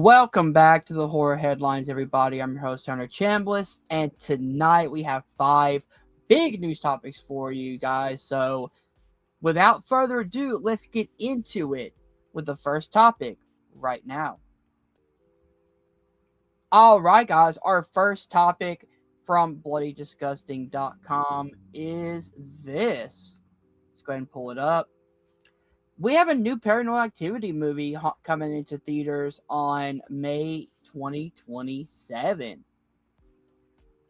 Welcome back to the Horror Headlines, everybody. I'm your host, Hunter Chambliss, and tonight we have 5 big news topics for you guys. So, without further ado, let's get into it with the first topic right now. All right, guys, our first topic from BloodyDisgusting.com is this. Let's go ahead and pull it up. We have a new Paranormal Activity movie coming into theaters on May 2027.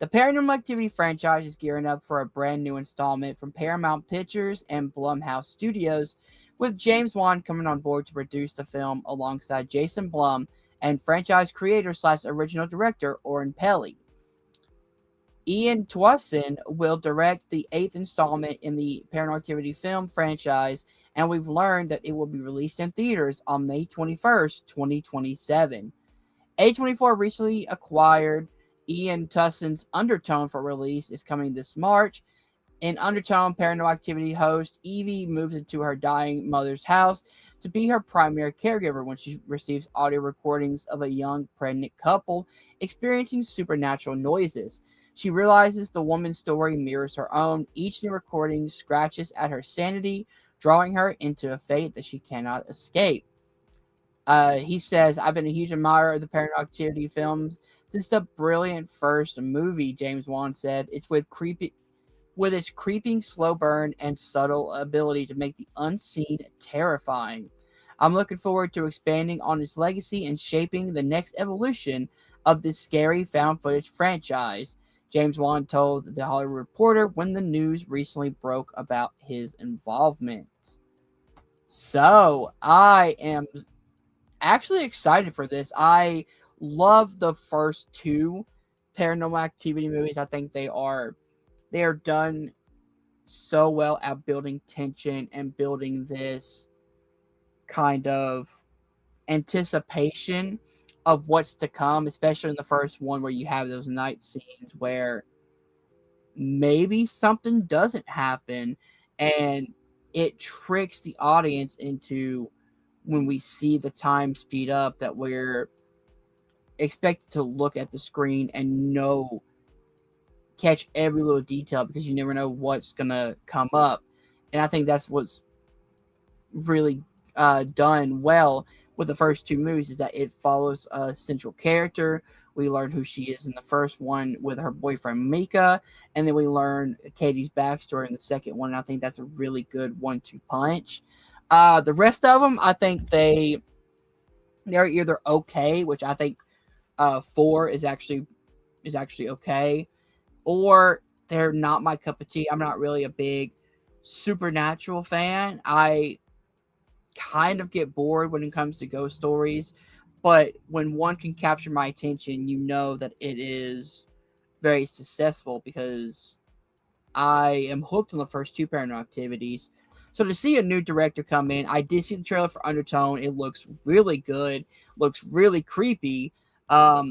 The Paranormal Activity franchise is gearing up for a brand new installment from Paramount Pictures and Blumhouse Studios, with James Wan coming on board to produce the film alongside Jason Blum and franchise creator / original director Oren Peli. Ian Twasson will direct the 8th installment in the Paranormal Activity film franchise, and we've learned that it will be released in theaters on May 21st, 2027. A24 recently acquired Ian Twason's Undertone for release is coming this March. In Undertone, Paranormal Activity host Evie moves into her dying mother's house to be her primary caregiver when she receives audio recordings of a young pregnant couple experiencing supernatural noises. She realizes the woman's story mirrors her own. Each new recording scratches at her sanity, drawing her into a fate that she cannot escape. He says, I've been a huge admirer of the Paranormal Activity films since the brilliant first movie, James Wan said. It's with its creeping slow burn and subtle ability to make the unseen terrifying. I'm looking forward to expanding on its legacy and shaping the next evolution of this scary found footage franchise, James Wan told The Hollywood Reporter when the news recently broke about his involvement. So, I am actually excited for this. I love the first 2 Paranormal Activity movies. I think they are done so well at building tension and building this kind of anticipation of what's to come, especially in the first one where you have those night scenes where maybe something doesn't happen and it tricks the audience into, when we see the time speed up, that we're expected to look at the screen and catch every little detail, because you never know what's gonna come up. And I think that's what's really done well with the first 2 movies, is that it follows a central character. We learn who she is in the first one with her boyfriend Mika, and then we learn Katie's backstory in the second one. And I think that's a really good 1-2 punch. The rest of them, I think they're either okay, which I think 4 is actually okay, or they're not my cup of tea. I'm not really a big supernatural fan. I kind of get bored when it comes to ghost stories, but when one can capture my attention, you know that it is very successful, because I am hooked on the first 2 Paranormal Activities. So to see a new director come in, I did see the trailer for Undertone. It looks really good, looks really creepy. So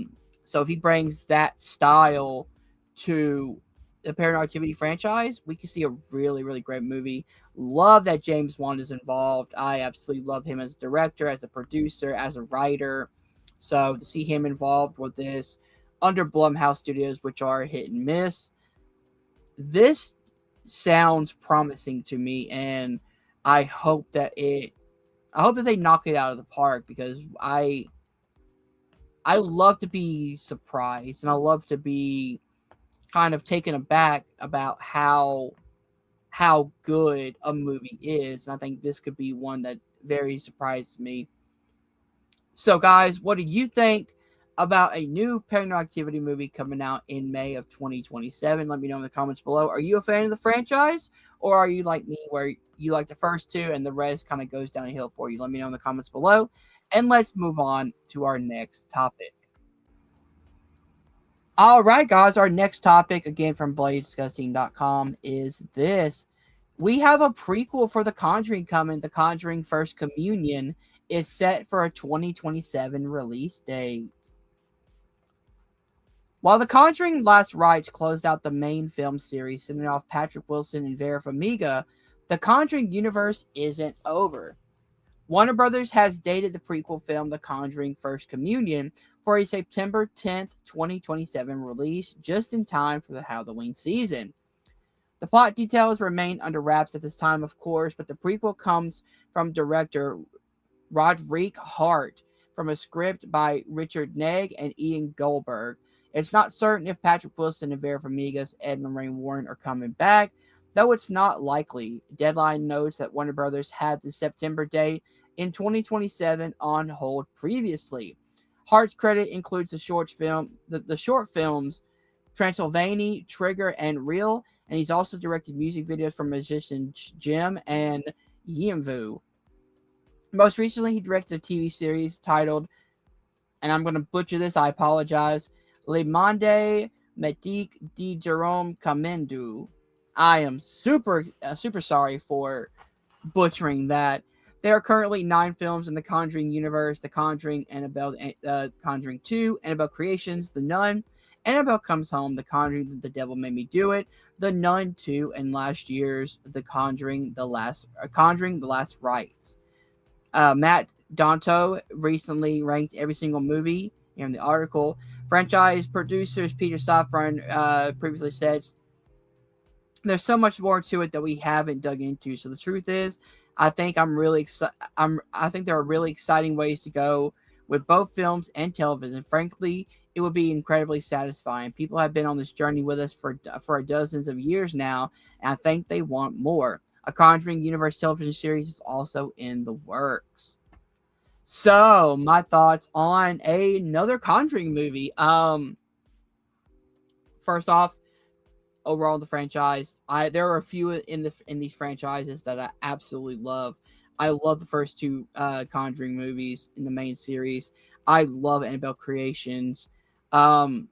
if he brings that style to the Paranormal Activity franchise, we can see a really, really great movie. Love that James Wan is involved. I absolutely love him as a director, as a producer, as a writer. So to see him involved with this under Blumhouse Studios, which are hit and miss, this sounds promising to me, and I hope that they knock it out of the park, because I love to be surprised, and I love to be kind of taken aback about how good a movie is. And I think this could be one that very surprised me. So, guys, what do you think about a new Paranormal Activity movie coming out in May of 2027? Let me know in the comments below. Are you a fan of the franchise, or are you like me, where you like the first 2 and the rest kind of goes downhill for you? Let me know in the comments below. And let's move on to our next topic. All right, guys, our next topic, again from BloodyDisgusting.com, is this. We have a prequel for The Conjuring coming. The Conjuring First Communion is set for a 2027 release date. While The Conjuring Last Rites closed out the main film series, sending off Patrick Wilson and Vera Farmiga, the Conjuring universe isn't over. Warner Brothers has dated the prequel film The Conjuring First Communion for a September 10th, 2027 release, just in time for the Halloween season. The plot details remain under wraps at this time, of course, but the prequel comes from director Roderick Hart from a script by Richard Negg and Ian Goldberg. It's not certain if Patrick Wilson and Vera Farmiga's Ed and Lorraine Warren are coming back, though it's not likely. Deadline notes that Warner Brothers had the September date in 2027 on hold previously. Hart's credit includes the short films Transylvania, Trigger, and Real, and he's also directed music videos for musicians Jim and Yimvu. Most recently, he directed a TV series titled, and I'm going to butcher this, I apologize, Le Monde Médic de Jerome Kamendu. I am super sorry for butchering that. There are currently 9 films in the Conjuring universe: The Conjuring, Annabelle, Conjuring 2, Annabelle Creations, The Nun, Annabelle Comes Home, The Conjuring, The Devil Made Me Do It, The Nun 2, and last year's The Conjuring, The Last Rites. Matt Danto recently ranked every single movie in the article. Franchise producers Peter Safran previously said there's so much more to it that we haven't dug into. So the truth is, I think I'm really excited. I think there are really exciting ways to go with both films and television. Frankly, it would be incredibly satisfying. People have been on this journey with us for dozens of years now, and I think they want more. A Conjuring Universe television series is also in the works. So, my thoughts on another Conjuring movie. First off, overall the franchise, there are a few in these franchises that I absolutely love. I love the first 2 Conjuring movies in the main series. I love Annabelle Creations. And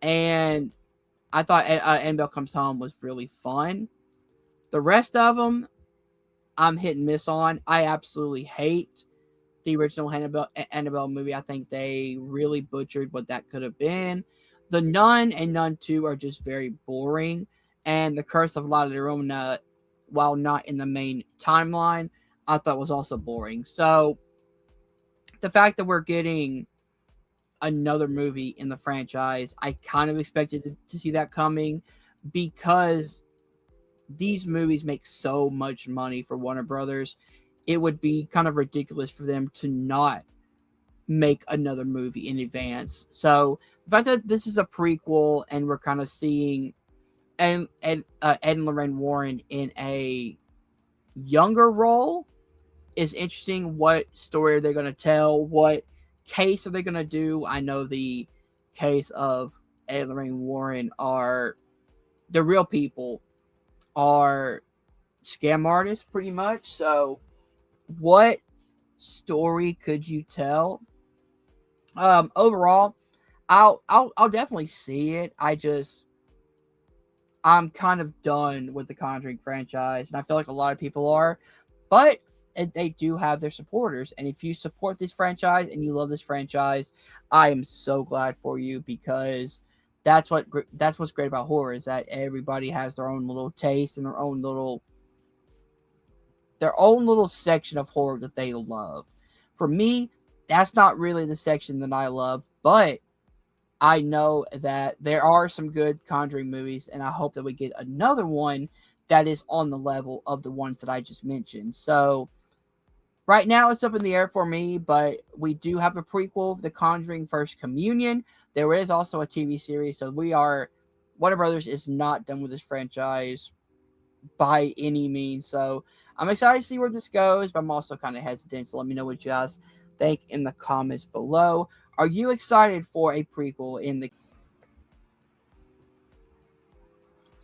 I thought Annabelle Comes Home was really fun. The rest of them, I'm hit and miss on. I absolutely hate the original Annabelle movie. I think they really butchered what that could have been. The Nun and Nun 2 are just very boring. And The Curse of La Llorona, while not in the main timeline, I thought was also boring. So, the fact that we're getting another movie in the franchise, I kind of expected to see that coming, because these movies make so much money for Warner Brothers. It would be kind of ridiculous for them to not make another movie in advance. So the fact that this is a prequel and we're kind of seeing Ed and Lorraine Warren in a younger role is interesting. What story are they going to tell? What case are they going to do? I know the case of Ed and Lorraine Warren are the real people, are scam artists pretty much. So what story could you tell? Overall, I'll definitely see it. I'm kind of done with the Conjuring franchise, and I feel like a lot of people are, but they do have their supporters. And if you support this franchise and you love this franchise, I am so glad for you, because that's what's great about horror, is that everybody has their own little taste and their own little section of horror that they love. For me, that's not really the section that I love, but I know that there are some good Conjuring movies, and I hope that we get another one that is on the level of the ones that I just mentioned. So right now it's up in the air for me, but we do have a prequel, The Conjuring First Communion. There is also a TV series, so Warner Brothers is not done with this franchise by any means. So I'm excited to see where this goes, but I'm also kind of hesitant. So let me know what you guys think in the comments below. Are you excited for a prequel in the...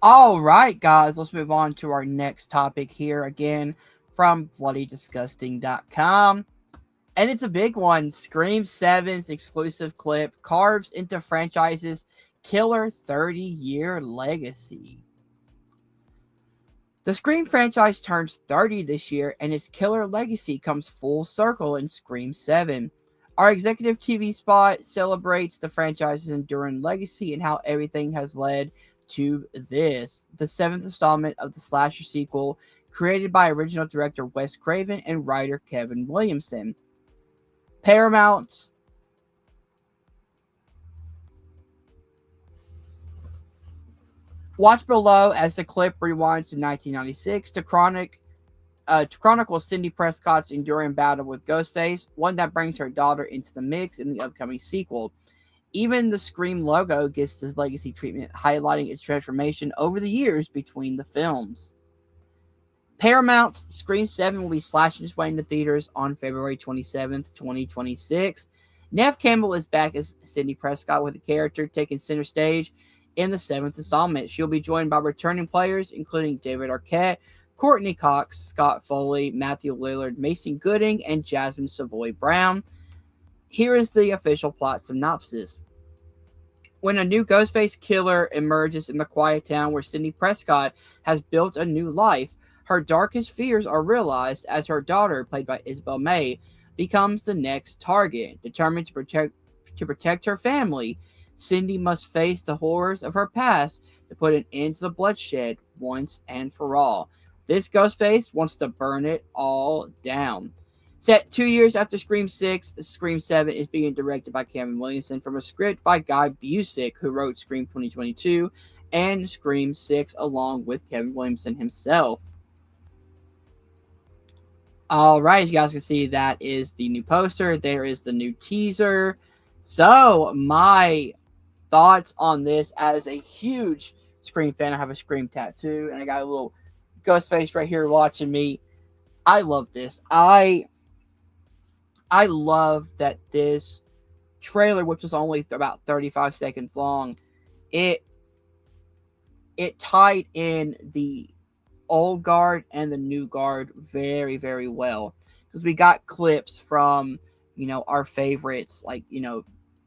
All right, guys, let's move on to our next topic here, again from bloodydisgusting.com. And it's a big one. Scream 7's exclusive clip carves into franchise's killer 30-year legacy. The Scream franchise turns 30 this year, and its killer legacy comes full circle in Scream 7. Our executive TV spot celebrates the franchise's enduring legacy and how everything has led to this. The 7th installment of the slasher sequel created by original director Wes Craven and writer Kevin Williamson. Paramount's watch below as the clip rewinds to 1996 to chronicle Cindy Prescott's enduring battle with Ghostface, one that brings her daughter into the mix in the upcoming sequel. Even the Scream logo gets this legacy treatment, highlighting its transformation over the years between the films. Paramount's Scream 7 will be slashing its way into theaters on February 27th, 2026. Neve Campbell is back as Cindy Prescott, with the character taking center stage in the seventh installment. She'll be joined by returning players, including David Arquette, Courtney Cox, Scott Foley, Matthew Lillard, Mason Gooding, and Jasmine Savoy Brown. Here is the official plot synopsis. When a new Ghostface killer emerges in the quiet town where Cindy Prescott has built a new life, her darkest fears are realized as her daughter, played by Isabel May, becomes the next target. Determined to protect her family, Cindy must face the horrors of her past to put an end to the bloodshed once and for all. This Ghostface wants to burn it all down. Set 2 years after Scream 6, Scream 7 is being directed by Kevin Williamson from a script by Guy Busick, who wrote Scream 2022 and Scream 6 along with Kevin Williamson himself. All right, as you guys can see, that is the new poster. There is the new teaser. So, my thoughts on this as a huge Scream fan. I have a Scream tattoo, and I got a little Ghostface right here watching me. I love this. I love that this trailer, which was only about 35 seconds long, it tied in the old guard and the new guard very, very well, because we got clips from our favorites, like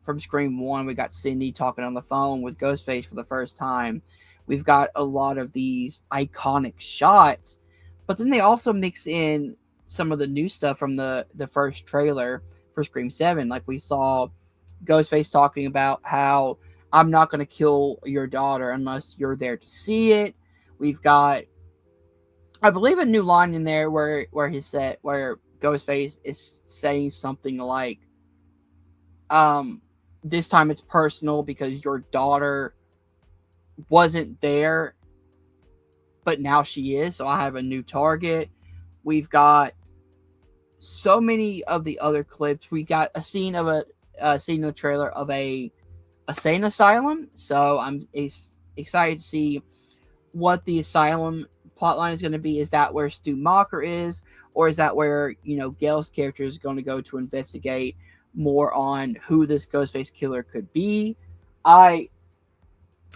from Scream 1, we got Cindy talking on the phone with Ghostface for the first time. We've got a lot of these iconic shots, but then they also mix in some of the new stuff from the first trailer for Scream 7. Like, we saw Ghostface talking about how, I'm not going to kill your daughter unless you're there to see it. We've got, I believe, a new line in there where Ghostface is saying something like, this time it's personal because your daughter wasn't there, but now she is, so I have a new target. We've got so many of the other clips. We got a scene in the trailer of a insane asylum, so I'm excited to see what the asylum plotline is going to be. Is that where Stu Macher is, or is that where Gail's character is going to go to investigate more on who this Ghostface killer could be? I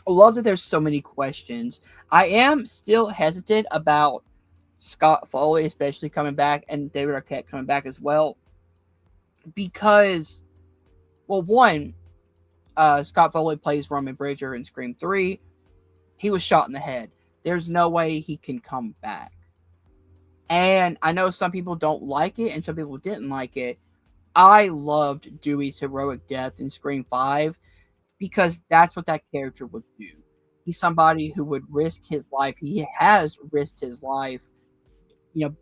love that there's so many questions. I am still hesitant about Scott Foley, especially coming back, and David Arquette coming back as well, because, well, one, Scott Foley plays Roman Bridger in Scream 3. He was shot in the head. There's no way he can come back. And I know some people don't like it, and some people didn't like it. I loved Dewey's heroic death in Scream 5, because that's what that character would do. He's somebody who would risk his life. He has risked his life,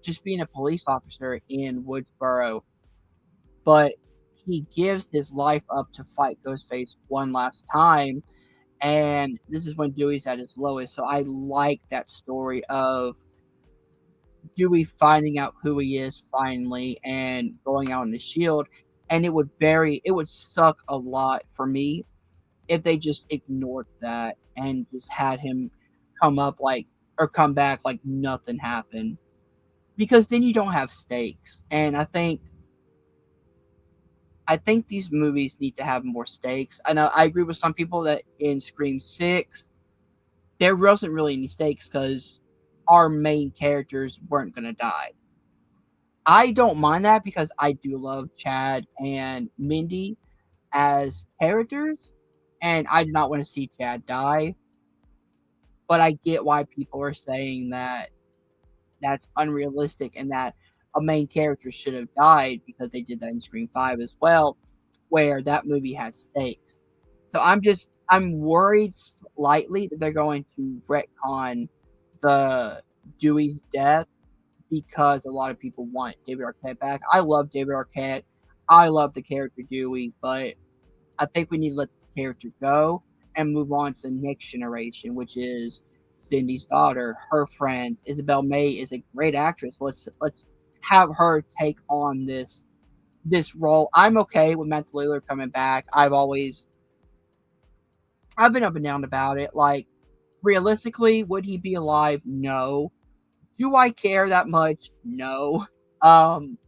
just being a police officer in Woodsboro. But he gives his life up to fight Ghostface one last time. And this is when Dewey's at his lowest. So I like that story of Dewey finding out who he is finally and going out on the shield. And it would suck a lot for me if they just ignored that and just had him come back like nothing happened. Because then you don't have stakes. And I think these movies need to have more stakes. I know I agree with some people that in Scream 6, there wasn't really any stakes because our main characters weren't going to die. I don't mind that because I do love Chad and Mindy as characters, and I do not want to see Chad die. But I get why people are saying that that's unrealistic and that a main character should have died, because they did that in Scream 5 as well, where that movie has stakes. So I'm worried slightly that they're going to retcon the Dewey's death because a lot of people want David Arquette back. I love David Arquette. I love the character Dewey, but I think we need to let this character go and move on to the next generation, which is Cindy's daughter, her friends. Isabel May is a great actress. Let's have her take on this role. I'm okay with Matt Lillard coming back. I've been up and down about it. Like, realistically, would he be alive? No. Do I care that much? No. Um,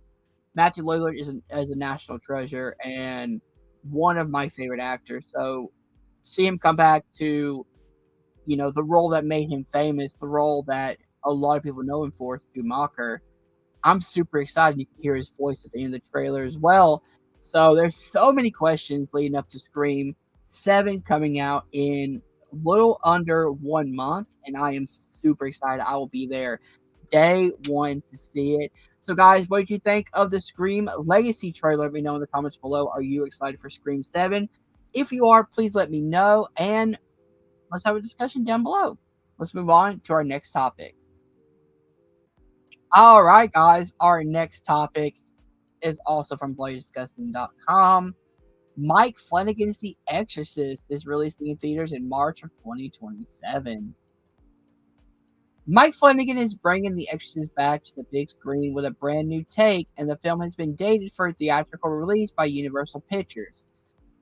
Matthew Lillard is a national treasure and one of my favorite actors. So see him come back to the role that made him famous, the role that a lot of people know him for, Stu Macher. I'm super excited. You can hear his voice at the end of the trailer as well. So there's so many questions leading up to Scream 7 coming out in a little under 1 month, and I am super excited. I will be there day one to see it. So, guys, what did you think of the Scream Legacy trailer? Let me know in the comments below. Are you excited for Scream 7? If you are, please let me know, and let's have a discussion down below. Let's move on to our next topic. All right, guys, our next topic is also from BloodyDisgusting.com. Mike Flanagan's The Exorcist is releasing in theaters in March of 2027. Mike Flanagan is bringing The Exorcist back to the big screen with a brand new take, and the film has been dated for a theatrical release by Universal Pictures.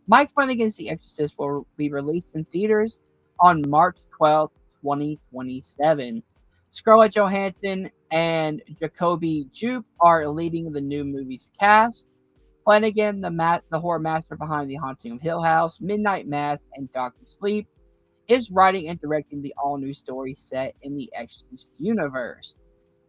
Mike Flanagan's The Exorcist will be released in theaters on March 12th, 2027. Scarlett Johansson and Jacoby Jupe are leading the new movie's cast. Flanagan, the horror master behind The Haunting of Hill House, Midnight Mass, and Doctor Sleep, is writing and directing the all-new story set in the Exorcist universe.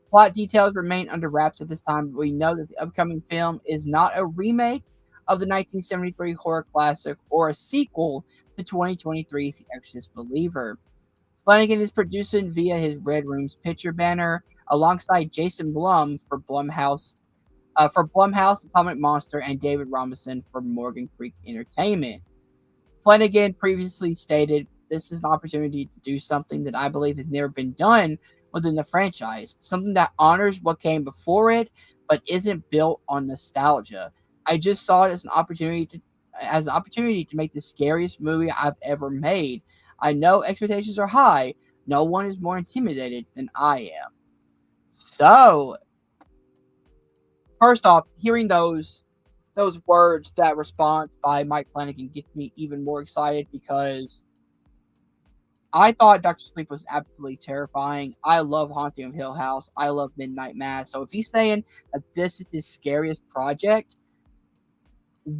Plot details remain under wraps at this time, but we know that the upcoming film is not a remake of the 1973 horror classic or a sequel to 2023's The Exorcist Believer. Flanagan is producing via his Red Room's picture banner alongside Jason Blum for Blumhouse, Atomic Monster, and David Robinson for Morgan Creek Entertainment. Flanagan previously stated, "This is an opportunity to do something that I believe has never been done within the franchise, something that honors what came before it, but isn't built on nostalgia. I just saw it as an opportunity to make the scariest movie I've ever made. I know expectations are high. No one is more intimidated than I am." So, first off, hearing those words, that response by Mike Flanagan gets me even more excited because I thought Doctor Sleep was absolutely terrifying. I love Haunting of Hill House. I love Midnight Mass. So if he's saying that this is his scariest project,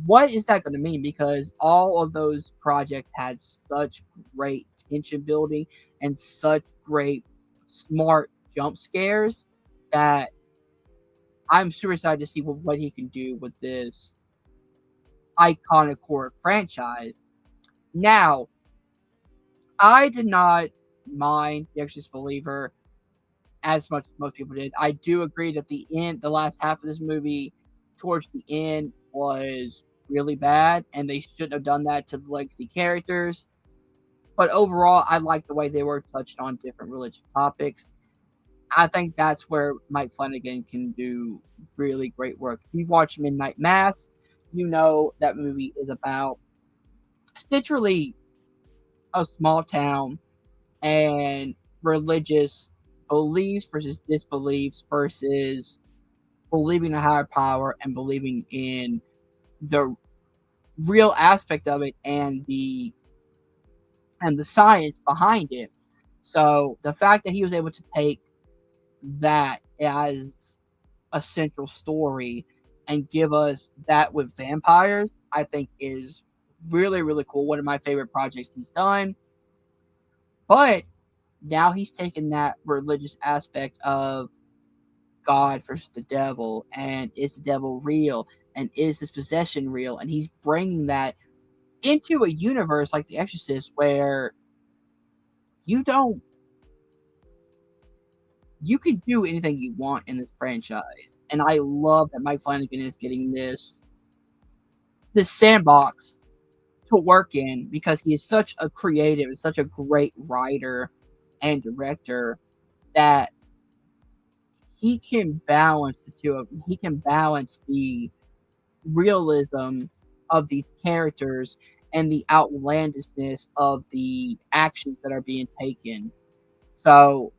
what is that going to mean? Because all of those projects had such great tension building and such great, smart jump scares that I'm super excited to see what he can do with this iconic horror franchise. Now, I did not mind The Exorcist Believer as much as most people did. I do agree that the last half of this movie, towards the end, was really bad, and they shouldn't have done that to the legacy characters. But overall, I like the way they were touched on different religious topics. I think that's where Mike Flanagan can do really great work. If you've watched Midnight Mass, you know that movie is about literally a small town and religious beliefs versus disbeliefs versus believing in a higher power and believing in the real aspect of it and the science behind it. So the fact that he was able to take that as a central story and give us that with vampires, I think is really, really cool. One of my favorite projects he's done. But now he's taken that religious aspect of God versus the devil, and is the devil real, and is this possession real, and he's bringing that into a universe like The Exorcist where you don't you can do anything you want in this franchise. And I love that Mike Flanagan is getting this sandbox to work in because he is such a creative and such a great writer and director that he can balance the two of them. He can balance the realism of these characters and the outlandishness of the actions that are being taken. So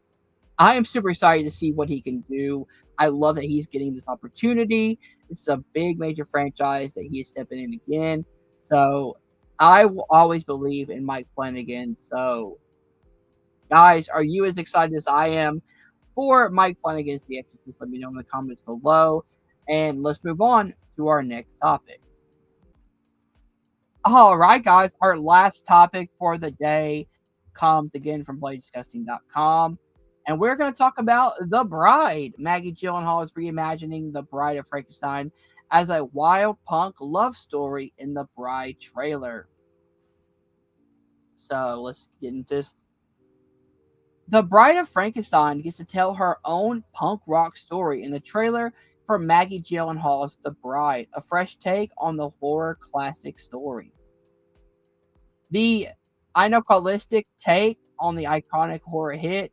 I am super excited to see what he can do. I love that he's getting this opportunity. It's a big major franchise that he is stepping in again. So I will always believe in Mike Flanagan. So guys, are you as excited as I am for Mike Flanagan's The Exorcist? Let me know in the comments below. And let's move on to our next topic. All right, guys, our last topic for the day comes again from BloodyDisgusting.com. And we're going to talk about The Bride. Maggie Gyllenhaal is reimagining The Bride of Frankenstein as a wild punk love story in The Bride trailer. So let's get into this. The Bride of Frankenstein gets to tell her own punk rock story in the trailer for Maggie Gyllenhaal's The Bride, a fresh take on the horror classic story. The iconoclastic take on the iconic horror hit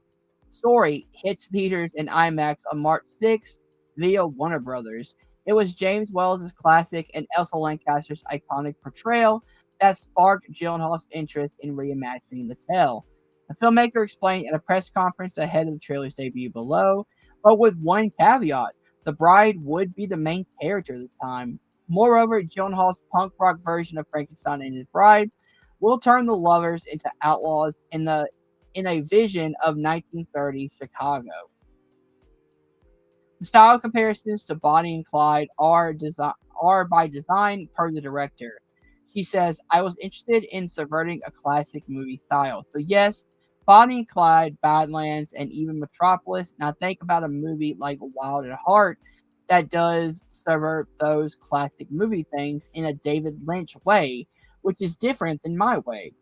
story hits theaters in IMAX on March 6th via Warner Brothers. It was James Welles' classic and Elsa Lancaster's iconic portrayal that sparked Gyllenhaal's interest in reimagining the tale. The filmmaker explained at a press conference ahead of the trailer's debut below, but with one caveat: the bride would be the main character this time. Moreover, Gyllenhaal's punk rock version of Frankenstein and his bride will turn the lovers into outlaws in a vision of 1930 Chicago. The style comparisons to Bonnie and Clyde are by design per the director. She says, I was interested in subverting a classic movie style. So yes, Bonnie and Clyde, Badlands, and even Metropolis. Now think about a movie like Wild at Heart that does subvert those classic movie things in a David Lynch way, which is different than my way.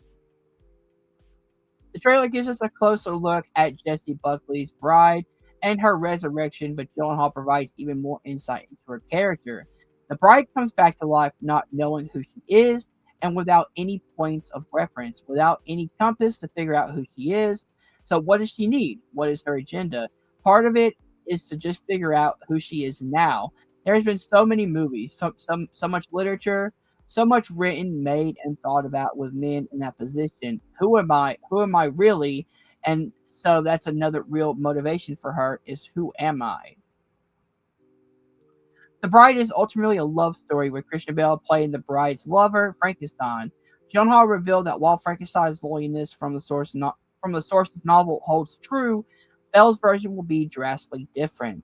The trailer gives us a closer look at Jessie Buckley's bride and her resurrection, but Gyllenhaal provides even more insight into her character. The bride comes back to life not knowing who she is and without any points of reference, without any compass to figure out who she is. So, what does she need? What is her agenda? Part of it is to just figure out who she is now. There's been so many movies, so much literature, so much written, made, and thought about with men in that position. Who am I? Who am I really? And so that's another real motivation for her is who am I? The Bride is ultimately a love story with Christian Bale playing the bride's lover, Frankenstein. Gyllenhaal revealed that while Frankenstein's loneliness from the source's novel holds true, Bale's version will be drastically different.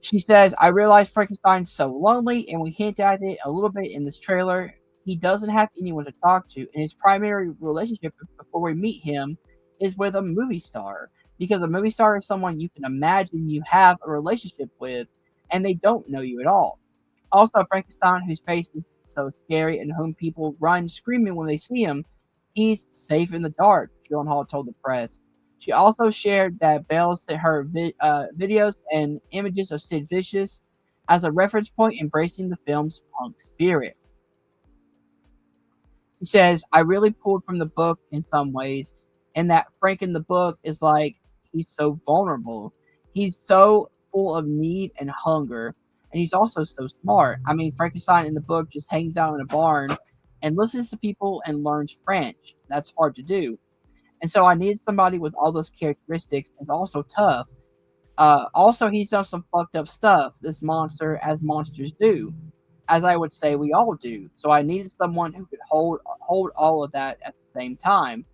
She says, I realize Frankenstein's so lonely, and we hint at it a little bit in this trailer. He doesn't have anyone to talk to, and his primary relationship before we meet him is with a movie star. Because a movie star is someone you can imagine you have a relationship with, and they don't know you at all. Also, Frankenstein, whose face is so scary and whom people run screaming when they see him, he's safe in the dark, Gyllenhaal told the press. She also shared that Belle sent her videos and images of Sid Vicious as a reference point, embracing the film's punk spirit. She says, I really pulled from the book in some ways, and that Frank in the book is like, he's so vulnerable. He's so full of need and hunger, and he's also so smart. I mean, Frankenstein in the book just hangs out in a barn and listens to people and learns French. That's hard to do. And so I needed somebody with all those characteristics and also tough. Also, he's done some fucked up stuff, this monster, as monsters do. As I would say, we all do. So I needed someone who could hold all of that at the same time.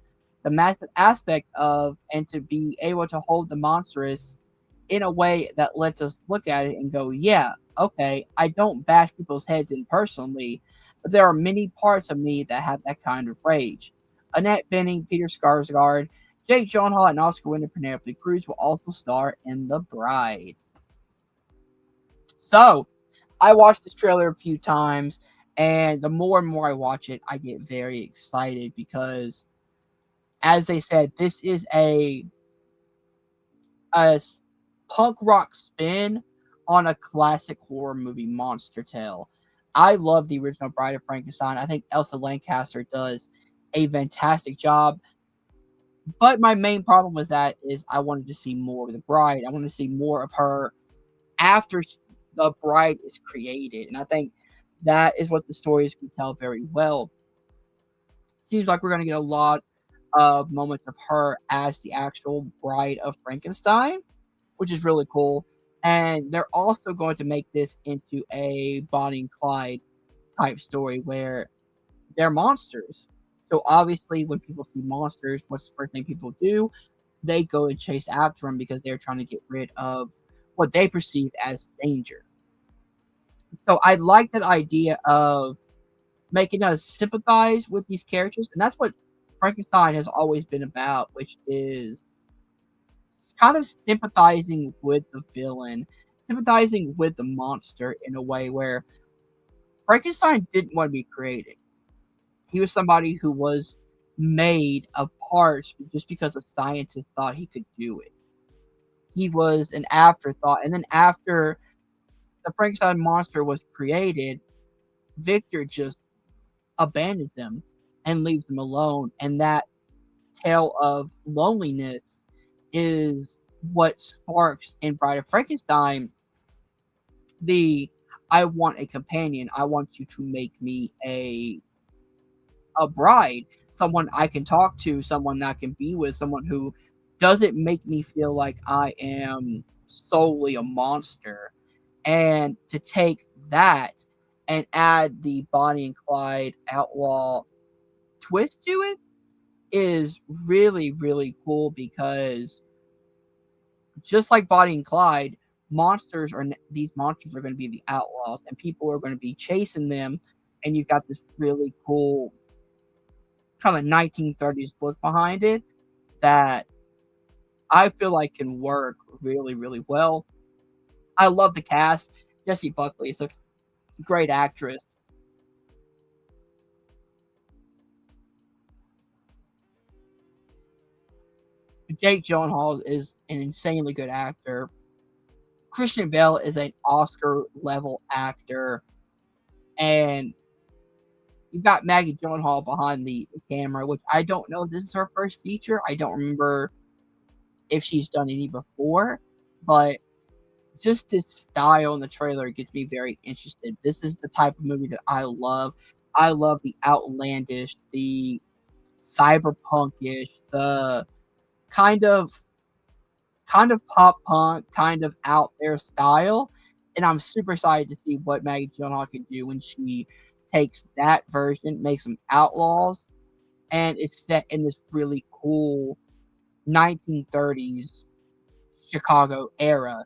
The massive aspect of and to be able to hold the monstrous in a way that lets us look at it and go, yeah, okay, I don't bash people's heads in personally, but there are many parts of me that have that kind of rage. Annette Bening, Peter Skarsgård, Jake Gyllenhaal, and Oscar winner Penelope Cruz will also star in The Bride. So, I watched this trailer a few times, and the more and more I watch it, I get very excited because, as they said, this is a punk rock spin on a classic horror movie monster tale. I love the original Bride of Frankenstein. I think Elsa Lancaster does a fantastic job. But my main problem with that is I wanted to see more of the bride. I wanted to see more of her after the bride is created, and I think that is what the stories can tell very well. Seems like we're gonna get a lot of moments of her as the actual bride of Frankenstein, which is really cool. And they're also going to make this into a Bonnie and Clyde type story where they're monsters. So obviously, when people see monsters, what's the first thing people do? They go and chase after them because they're trying to get rid of what they perceive as danger. So I like that idea of making us sympathize with these characters, and that's what Frankenstein has always been about, which is kind of sympathizing with the villain, sympathizing with the monster in a way where Frankenstein didn't want to be created. He was somebody who was made of parts just because a scientist thought he could do it. He was an afterthought, and then after the Frankenstein monster was created, Victor just abandons him and leaves him alone, and that tale of loneliness is what sparks in Bride of Frankenstein the I want a companion. I want you to make me a bride, someone I can talk to, someone I can be with, someone who doesn't make me feel like I am solely a monster. And to take that and add the Bonnie and Clyde outlaw twist to it is really, really cool because just like Bonnie and Clyde, these monsters are going to be the outlaws, and people are going to be chasing them. And you've got this really cool kind of 1930s look behind it that I feel like can work really, really well. I love the cast. Jessie Buckley is a great actress. Jake Gyllenhaal is an insanely good actor. Christian Bale is an Oscar level actor, and you've got Maggie Gyllenhaal behind the camera, which I don't know if this is her first feature. I don't remember if she's done any before, but just this style in the trailer gets me very interested. This is the type of movie that I love. I love the outlandish, the cyberpunkish, the kind of pop punk, kind of out there style. And I'm super excited to see what Maggie Gyllenhaal can do when she takes that version, makes them outlaws, and it's set in this really cool 1930s Chicago era.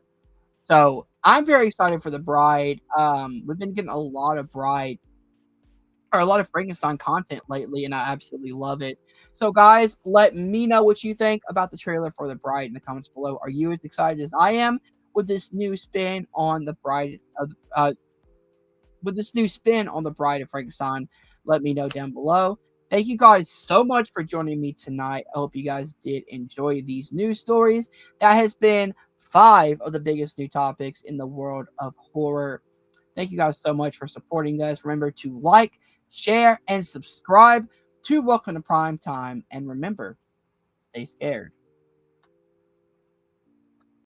So I'm very excited for the Bride. We've been getting a lot of Bride or a lot of Frankenstein content lately, and I absolutely love it. So, guys, let me know what you think about the trailer for the Bride in the comments below. Are you as excited as I am with this new spin on the Bride of Frankenstein? Let me know down below. Thank you guys so much for joining me tonight. I hope you guys did enjoy these news stories. That has been 5 of the biggest new topics in the world of horror. Thank you guys so much for supporting us. Remember to like, share, and subscribe to Welcome to Prime Time. And remember, stay scared.